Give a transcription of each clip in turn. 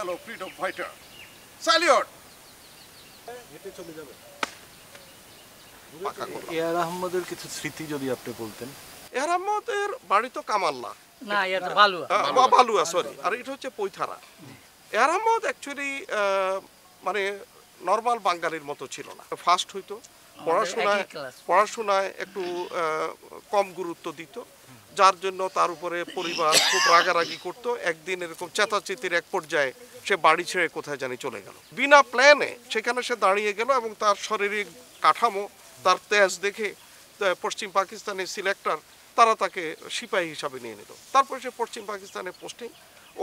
fellow freedom fighter. Salute! AR আহমদের কিছু স্মৃতি যদি আপনি বলতেন। এআর আহমদের বাড়ি তো কামাল্লা, না এটা বালুয়া বালুয়া সরি, আর এটা হচ্ছে পৈথারা। এআর আহমদ অ্যাকচুয়ালি মানে নর্মাল বাঙালির মতো ছিল না, ফাস্ট হইতো, পড়াশোনায় একটু কম গুরুত্ব দিত, যার জন্য তার উপরে পরিবার খুব রাগারাগি করতো। একদিন এরকম চেতাচেতির এক পর্যায়ে সে বাড়ি ছেড়ে কোথায় জানি চলে গেল, বিনা প্ল্যানে সেখানে সে দাঁড়িয়ে গেল এবং তার শারীরিক কাঠামো, তার তেজ দেখে পশ্চিম পাকিস্তানের সিলেক্টর তারা তাকে সিপাহী হিসাবে নিয়ে নিল। তারপরে সে পশ্চিম পাকিস্তানে পোস্টিং,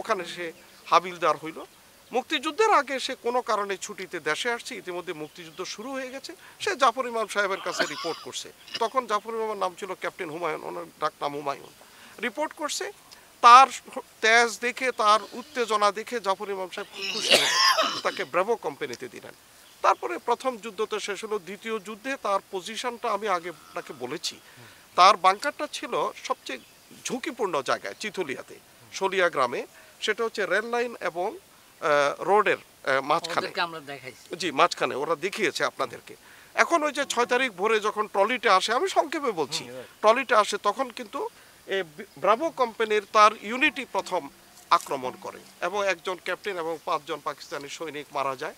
ওখানে সে হাবিলদার হইল। মুক্তিযুদ্ধের আগে সে কোনো কারণে ছুটিতে দেশে আসছে, ইতিমধ্যে মুক্তিযুদ্ধ শুরু হয়ে গেছে। সে জাফর ইমাম সাহেবের কাছে রিপোর্ট করছে, তখন জাফর ইমামের নাম ছিল ক্যাপ্টেন হুমায়ুন, ওনার ডাকনাম হুমায়ুন। রিপোর্ট করছে, তার তেজ দেখে, তার উত্তেজনা দেখে জাফর ইমাম সাহেব খুশি হলেন, তাকে ব্রাভো কোম্পানিতে দিলেন। তারপরে প্রথম যুদ্ধ তো শেষ হলো, দ্বিতীয় যুদ্ধে তার পজিশনটা আমি আগে আপনাকে বলেছি। তার বাংকারটা ছিল সবচেয়ে ঝুঁকিপূর্ণ জায়গায় চিথলিয়াতে, শলিয়া গ্রামে। সেটা হচ্ছে রেল লাইন এবং রোডের মাঝখানে, জি মাঝখানে ওরা দেখিয়েছে আপনাদেরকে। এখন ওই যে 6 তারিখ ভোরে যখন ট্রলিটা আসে, আমি সংক্ষেপে বলছি, ট্রলিটা আসে তখন কিন্তু ব্রাভো কোম্পানির তার ইউনিটি প্রথম আক্রমণ করে এবং একজন ক্যাপ্টেন এবং 5 জন পাকিস্তানি সৈনিক মারা যায়।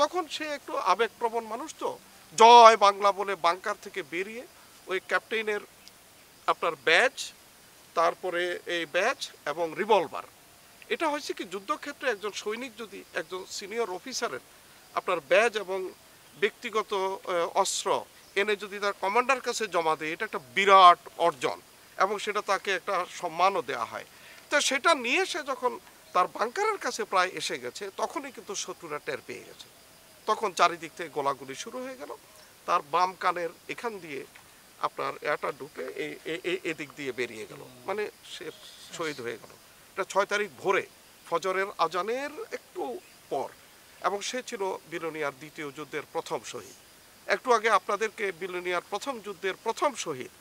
তখন সে একটু আবেগপ্রবণ মানুষ, তো জয় বাংলা বলে বাংকার থেকে বেরিয়ে ওই ক্যাপ্টেনের আপনার ব্যাজ, তারপরে এই ব্যাজ এবং রিভলভার, এটা হয়েছে কি যুদ্ধক্ষেত্রে একজন সৈনিক যদি একজন সিনিয়র অফিসারের আপনার ব্যাজ এবং ব্যক্তিগত অস্ত্র এনে যদি তার কমান্ডার কাছে জমা দেয়, এটা একটা বিরাট অর্জন এবং সেটা তাকে একটা সম্মানও দেওয়া হয়। তো সেটা নিয়ে সে যখন তার বাংকারের কাছে প্রায় এসে গেছে, তখনই কিন্তু শত্রুরা টের পেয়ে গেছে। তখন চারিদিক থেকে গোলাগুলি শুরু হয়ে গেল। তার বাম কানের এখান দিয়ে আপনার এটা ঢুকে এদিক দিয়ে বেরিয়ে গেল, মানে সে শহীদ হয়ে গেল। এটা 6 তারিখ ভোরে ফজরের আজানের একটু পর, এবং সে ছিল বিলোনিয়ার দ্বিতীয় যুদ্ধের প্রথম শহীদ। একটু আগে আপনাদেরকে বিলোনিয়ার প্রথম যুদ্ধের প্রথম শহীদ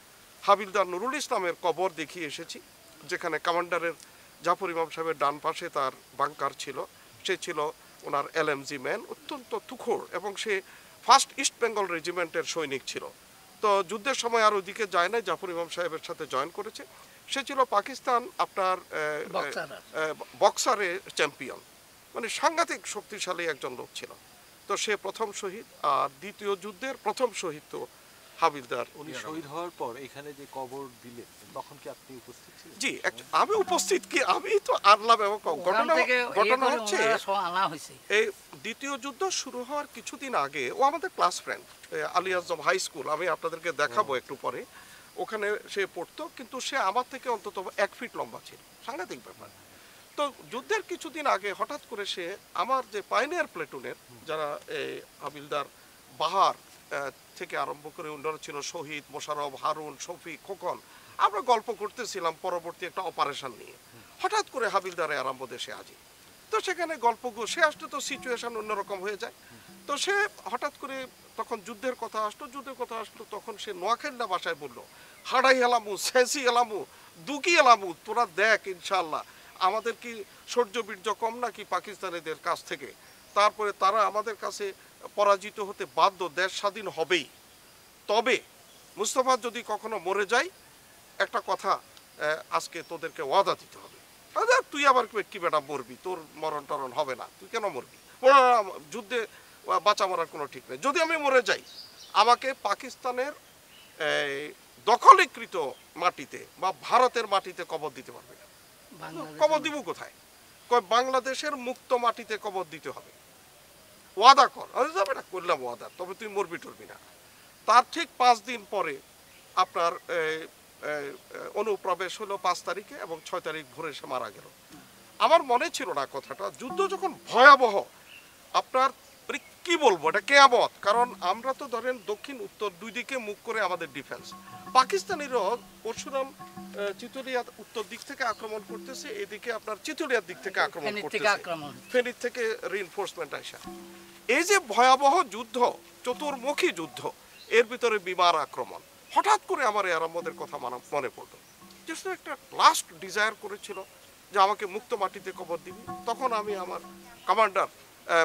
হাবিলদার নুরুল ইসলামের কবর দেখিয়ে এসেছি, যেখানে কমান্ডারের জাফর ইমাম সাহেবের ডান পাশে তার বাংকার ছিল। সে ছিল ওনার LMG ম্যান, অত্যন্ত তুখোড়, এবং সে ফার্স্ট ইস্ট বেঙ্গল রেজিমেন্টের সৈনিক ছিল। তো যুদ্ধের সময় আর ওইদিকে যায় নাই, জাফর ইমাম সাহেবের সাথে জয়েন করেছে। সে ছিল পাকিস্তান আপনার বক্সারে চ্যাম্পিয়ন, মানে সাংঘাতিক শক্তিশালী একজন লোক ছিল। তো সে প্রথম শহীদ। আর দ্বিতীয় যুদ্ধের প্রথম শহীদ তো হাবিলদার। উনি শহীদ হওয়ার পর এখানে যে কবর দিলেন, তখন কি আপনি উপস্থিত ছিলেন? জি, আমি উপস্থিত, কি আমি তো আনলাম। এবং ঘটনা হচ্ছে এই দ্বিতীয় যুদ্ধ শুরু হওয়ার কিছুদিন আগে ও আমাদের ক্লাস ফ্রেন্ড, আলী আজম হাই স্কুল, আমি আপনাদেরকে দেখাবো একটু পরে, ওখানে সে পড়তো। কিন্তু সে আমার থেকে অন্তত 1 ফিট লম্বা ছিল, সাংঘাতিক ব্যাপার। তো যুদ্ধের কিছুদিন আগে হঠাৎ করে সে আমার যে পাইনিয়ার প্লেটুনের যারা হাবিলদার বাহার থেকে আরম্ভ করে অন্যরা ছিল, শহীদ, মোশাররফ, হারুন, শফিক, খোকন, আমরা গল্প করতেছিলাম পরবর্তী একটা অপারেশন নিয়ে। হঠাৎ করে হাবিলদারে আরম্ভ দেশে আজি। তো সেখানে গল্প সে আসতো, তো সিচুয়েশন অন্যরকম হয়ে যায়। তো সে হঠাৎ করে তখন যুদ্ধের কথা আসতো, তখন সে নোয়াখাইল্লা ভাষায় বললো, হাড়াই এলামু, শেষি এলামু, দুকি এলামু, তোরা দেখ ইনশাল্লাহ আমাদের কি শৌর্য বীর্য কম নাকি পাকিস্তানিদের কাছ থেকে। তারপরে তারা আমাদের কাছে পরাজিত হতে বাধ্য, দেশ স্বাধীন হবেই। তবে মুস্তফা যদি কখনো মরে যায়, একটা কথা আজকে তোদেরকে ওয়াদা দিতে হবে। তুই আবার কি বেটা মরবি, তোর মরণ টরণ হবে না, তুই কেন মরবি? যুদ্ধে বাঁচা মরার কোনো ঠিক নেই। যদি আমি মরে যাই, আমাকে পাকিস্তানের দখলীকৃত মাটিতে বা ভারতের মাটিতে কবর দিতে পারবে না। কবর দিব কোথায়? বাংলাদেশের মুক্ত মাটিতে কবর দিতে হবে, ওয়াদা কর। যাবে না, করলাম ওয়াদা, তবে তুই মরবি টরবি না। তার ঠিক 5 দিন পরে আপনার অনুপ্রবেশ হলো 5 তারিখে, এবং 6 তারিখ ভোরে সে মারা গেল। আমার মনে ছিল না কথাটা, যুদ্ধ যখন ভয়াবহ, আপনার কি বলবো, এটা কেয়ামত। কারণ আমরা তো ধরেন দক্ষিণ উত্তর দুই দিকে মুখ করে আমাদের ডিফেন্স, পাকিস্তানিরও পরশুরাম চিতুলিয়া উত্তর দিক থেকে আক্রমণ করতেছে, এদিকে আপনার চিতুলিয়ার দিক থেকে আক্রমণ করতেছে, ফেনীর থেকে রিইনফোর্সমেন্ট আসা। এই যে ভয়াবহ যুদ্ধ, চতুর্মুখী যুদ্ধ, এর ভিতরে বিমান আক্রমণ, হঠাৎ করে আমার এর মধ্যে কথা মনে পড়লো। জাস্ট একটা লাস্ট ডিজায়ার করেছিল যে আমাকে মুক্ত মাটিতে কবর দিবি। তখন আমি আমার কমান্ডার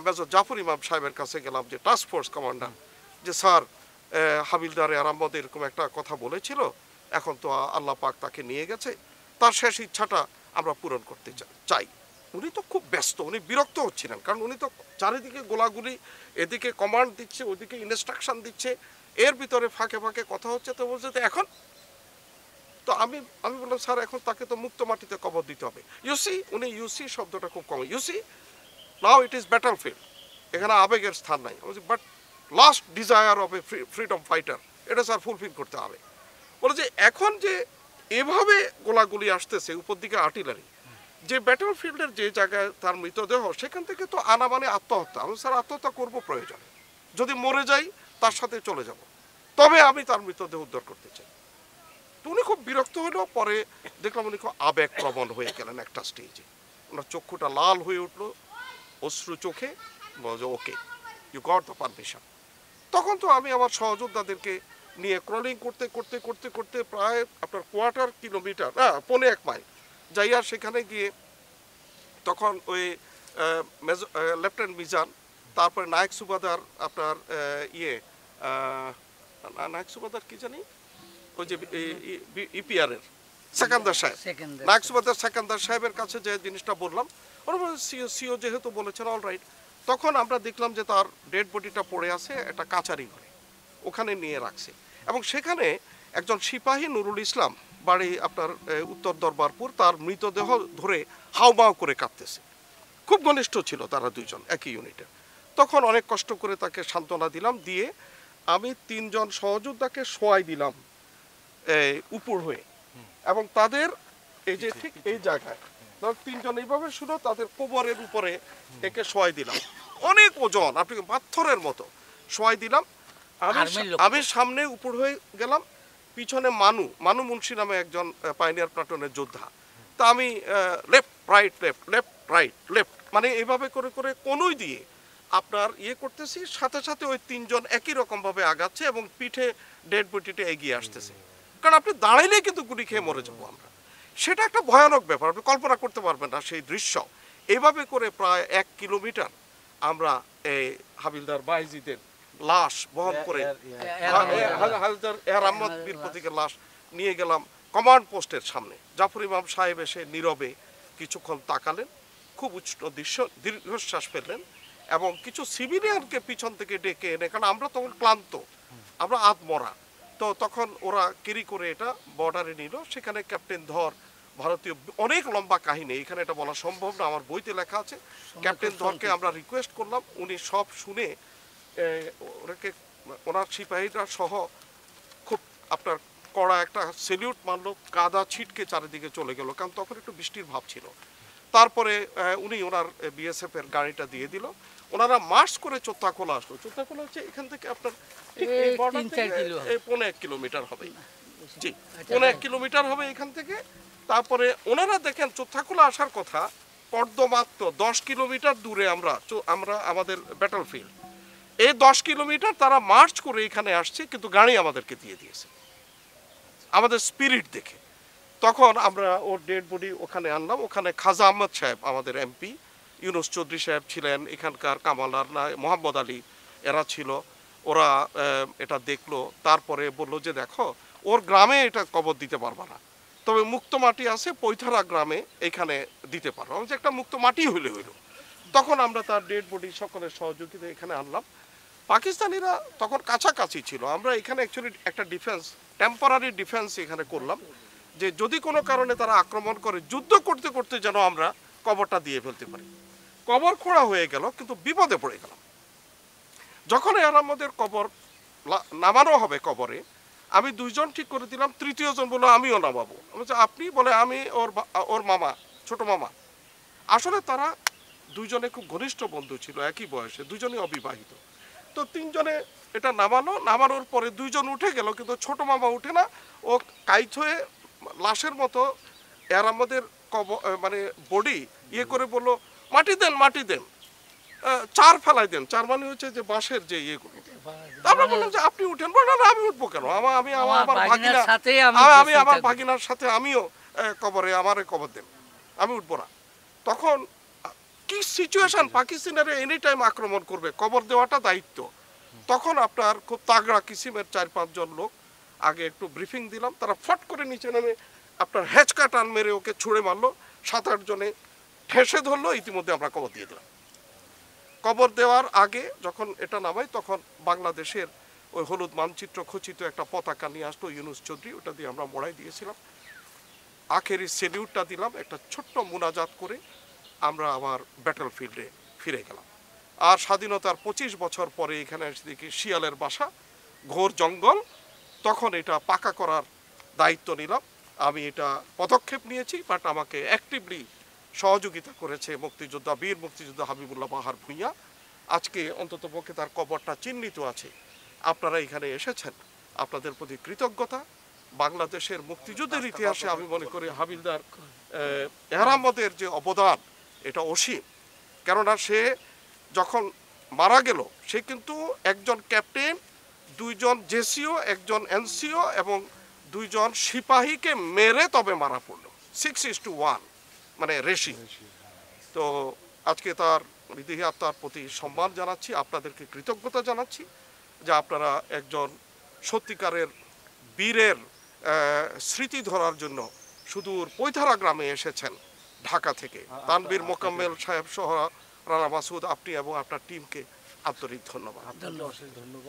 মেজর জাফর ইমাম সাহেবের কাছে গেলাম, যে টাস্ক ফোর্স কমান্ডার, যে স্যার হাবিলদার আহমদ এরকম একটা কথা বলেছিল, এখন তো আল্লাহ পাক তাকে নিয়ে গেছে, তার শেষ ইচ্ছাটা আমরা পূরণ করতে চাই। উনি তো খুব ব্যস্ত, উনি বিরক্ত হচ্ছিলেন, কারণ উনি তো চারিদিকে গোলাগুলি, এদিকে কমান্ড দিচ্ছে, ওদিকে ইনস্ট্রাকশন দিচ্ছে, এর ভিতরে ফাঁকে ফাঁকে কথা হচ্ছে। তো বলছে তো এখন তো আমি বললাম স্যার এখন তাকে তো মুক্ত মাটিতে কবর দিতে হবে। ইউসি, উনি ইউসি শব্দটা খুব কম, ইউসি নাও ইট ইজ ব্যাটল ফিল্ড, এখানে আবেগের স্থান নাই। But last desire of A freedom fighter, এটা স্যার ফুলফিল করতে হবে। বলে যে এখন যে এভাবে গোলাগুলি আসতেছে, উপর দিকে আর্টিলারি, যে ব্যাটল ফিল্ডের যে জায়গায় তার মৃতদেহ, সেখান থেকে তো আনা মানে আত্মহত্যা। আমি স্যার আত্মহত্যা করবো প্রয়োজনে, যদি মরে যাই তার সাথে চলে যাব, তবে আমি তার মৃতদেহ উদ্ধার করতে চাই। তো উনি খুব বিরক্ত হলো। পরে দেখলাম উনি খুব আবেগপ্রবণ হয়ে গেলেন একটা স্টেজে, ওনার চক্ষুটা লাল হয়ে উঠলো, অশ্রু চোখে, বলে okay you got the permission. তখন তো আমি আমার সহযোদ্ধাদেরকে নিয়ে ক্রলিং করতে করতে করতে করতে প্রায় আপনার কোয়ার্টার কিলোমিটার, না 1.25 মাইল যাইয়া সেখানে গিয়ে তখন ওই লেফটেন্যান্ট মিজান, তারপরে নায়ক সুবাদার, আপনার নায়ক সুবাদার কি জানি, ওই যে ইপিআর এর সেকেন্দার সাহেব, নায়ক সুবাদার সেকেন্দার সাহেবের কাছে যে জিনিসটা বললাম, ওরা সিও যেহেতু বলেছেন অল রাইট। তখন আমরা দেখলাম যে তার ডেড বডিটা পড়ে আছে একটা কাচারি ঘরে, ওখানে নিয়ে রাখছে। এবং সেখানে একজন সিপাহী নুরুল ইসলাম, বাড়ি আপনার উত্তর দরবারপুর, তার মৃতদেহ ধরে হাউমাউ করে কাঁদতেছে। খুব ঘনিষ্ঠ ছিল তারা দুইজন একই ইউনিটের। তখন অনেক কষ্ট করে তাকে সান্ত্বনা দিলাম, দিয়ে আমি 3 জন সহযোদ্ধাকে শোয়াই দিলাম উপর হয়ে, এবং তাদের এই যে ঠিক এই জায়গায় 3 জন এইভাবে শুনো, তাদের কোমরের উপরে একে শোয়াই দিলাম। অনেক ওজন, আপনি পাথরের মতো শোয়াই দিলাম। আমি সামনে উপর হয়ে গেলাম, পিছনে মানু মুন্সি নামে একজন পাইনিয়ার প্লাটুনের যোদ্ধা। তা আমি left right left left right left, মানে এইভাবে করে করে কোনোই দিয়ে আপনার করতেছি, সাথে সাথে ওই 3 জন একই রকম ভাবে আগাচ্ছে এবং পিঠে ডেড বডিটা এগিয়ে আসতেছে। কারণ আপনি দাঁড়াইলেই কিন্তু গুলি খেয়ে মরে যাবো আমরা। সেটা একটা ভয়ানক ব্যাপার, আপনি কল্পনা করতে পারবেন না সেই দৃশ্য। এইভাবে করে প্রায় 1 কিলোমিটার আমরা এই হাবিলদার বাইজিদের লাশ বহন করে, হাবিলদার আহমদ বীর প্রতীকের লাশ নিয়ে গেলাম কমান্ড পোস্টের সামনে। জাফর ইমাম সাহেব এসে নীরবে কিছুক্ষণ তাকালেন, খুব উচ্চ দীর্ঘশ্বাস ফেললেন, এবং কিছু সিভিলিয়ানকে পিছন থেকে ডেকে এনে, কারণ আমরা তখন ক্লান্ত, আমরা আধমরা, তো তখন ওরা কেরি করে এটা বর্ডারে নিল। সেখানে ক্যাপ্টেন ধর, ভারতীয়, অনেক লম্বা কাহিনী, এখানে এটা বলা সম্ভব না, আমার বইতে লেখা আছে। ক্যাপ্টেন ধরকে আমরা রিকোয়েস্ট করলাম, উনি সব শুনে ওনাকে, ওনার সিপাহীরা সহ খুব আপনার কড়া একটা সেলিউট মারলো, কাদা ছিটকে চারিদিকে চলে গেল, কারণ তখন একটু বৃষ্টির ভাব ছিল। তারপরে উনি ওনার বিএসএফ এর গাড়িটা দিয়ে দিল, ওনারা মার্চ করে চোত্তাখোলা আসলো। চোত্তাখোলা হচ্ছে এখান থেকে আপনার 1.5 কিলোমিটার হবে, জি 1.5 কিলোমিটার হবে এখান থেকে। তারপরে ওনারা দেখেন চোত্তাখোলা আসার কথা, কর্দমাত্র 10 কিলোমিটার দূরে আমরা আমাদের ব্যাটল ফিল্ড, এই 10 কিলোমিটার তারা মার্চ করে এখানে আসছে, কিন্তু গাড়ি আমাদেরকে দিয়ে দিয়েছে আমাদের স্পিরিট দেখে। তখন আমরা ওর ডেড বডি ওখানে আনলাম। ওখানে খাজা আহমদ সাহেব, আমাদের এমপি, ইউনুস চৌধুরী সাহেব ছিলেন, এখানকার কামালার না মোহাম্মদ আলী, এরা ছিল। ওরা এটা দেখলো, তারপরে বললো যে দেখো ওর গ্রামে এটা কবর দিতে পারবা না, তবে মুক্ত মাটি আছে পৈথারা গ্রামে, এখানে দিতে পারো। যে একটা মুক্ত মাটি হইল। তখন আমরা তার ডেড বডি সকলের সহযোগিতা এখানে আনলাম। পাকিস্তানিরা তখন কাছাকাছি ছিল, আমরা এখানে অ্যাকচুয়ালি একটা ডিফেন্স, টেম্পোরারি ডিফেন্স এখানে করলাম, যে যদি কোনো কারণে তারা আক্রমণ করে, যুদ্ধ করতে করতে যেন আমরা কবরটা দিয়ে ফেলতে পারি। কবর খোঁড়া হয়ে গেল, কিন্তু বিপদে পড়ে গেলাম। যখন এর আমাদের কবর নামানো হবে কবরে, আমি 2 জন ঠিক করে দিলাম, তৃতীয় জন বললো আমিও নামাবো। আপনি? বলে আমি ওর মামা, ছোট মামা। আসলে তারা 2 জনে খুব ঘনিষ্ঠ বন্ধু ছিল, একই বয়সে, 2 জনই অবিবাহিত। তো 3 জনে এটা নামানোর পরে 2 জন উঠে গেল, কিন্তু ছোট মামা উঠে না, ও কাইত হয়ে লাশের মতো এর আমাদের মানে বডি করে বললো মাটি দেন, 4 ফেলাই দেন। 4 মানে হচ্ছে যে বাঁশের যে ইয়েগুলো। আমরা বললাম যে আপনি উঠেন। বলে না, আমি উঠবো কেন, আমি আমার ভাগিনার সাথে আমিও কবরে, আমারে কবর দেন। আমি উঠবো না। তখন কি সিচুয়েশন, পাকিস্তানের এনি টাইম আক্রমণ করবে, কবর দেওয়াটা দায়িত্ব। তখন আপনার খুব তাগড়া কিসিমের 4-5 জন লোক আগে একটু ব্রিফিং দিলাম, তারা ফট করে নিচে নেমে আপনার হেঁচকা টান মেরে ওকে ছুঁড়ে মারলো, 7-8 জনে ঠেসে ধরলো, ইতিমধ্যে আমরা কবর দিয়ে দিলাম। কবর দেওয়ার আগে যখন এটা নামাই তখন বাংলাদেশের ওই হলুদ মানচিত্র খচিত একটা পতাকা নিয়ে আসলো ইউনুস চৌধুরী, ওটা দিয়ে আমরা মোড়াই দিয়েছিলাম। আখেরি সেলিউটটা দিলাম, একটা ছোট্ট মুনাজাত করে আমরা আবার ব্যাটল ফিল্ডে ফিরে গেলাম। আর স্বাধীনতার 25 বছর পরে এখানে এসে দেখি শিয়ালের বাসা, ঘোর জঙ্গল। তখন এটা পাকা করার দায়িত্ব নিলাম। আমি এটা পদক্ষেপ নিয়েছি, বাট আমাকে অ্যাক্টিভলি সহযোগিতা করেছে মুক্তিযোদ্ধা, বীর মুক্তিযোদ্ধা হাবিবুল্লাহ বাহার ভূঁইয়া। আজকে অন্ততপক্ষে তার কবরটা চিহ্নিত আছে। আপনারা এখানে এসেছেন, আপনাদের প্রতি কৃতজ্ঞতা। বাংলাদেশের মুক্তিযুদ্ধের ইতিহাসে আমি মনে করি হাবিলদার এহরামদের যে অবদান এটা অসীম। কেননা সে যখন মারা গেল সে কিন্তু একজন ক্যাপ্টেন, 2 জন জেসিও, 1 জন এনসিও এবং 2 জন সিপাহীকে মেরে তবে মারা পড়লো, 6:1 মানে রেশি। তো আজকে তার বিদেহী আত্মার প্রতি সম্মান জানাচ্ছি, আপনাদেরকে কৃতজ্ঞতা জানাচ্ছি যে আপনারা একজন সত্যিকারের বীরের স্মৃতি ধরার জন্য সুদূর পৈথারা গ্রামে এসেছেন ঢাকা থেকে। তানবীর মোকাম্মেল সাহেব সহ রানা মাসুদ, আপনি এবং আপনার টিমকে আন্তরিক ধন্যবাদ। অশেষ ধন্যবাদ।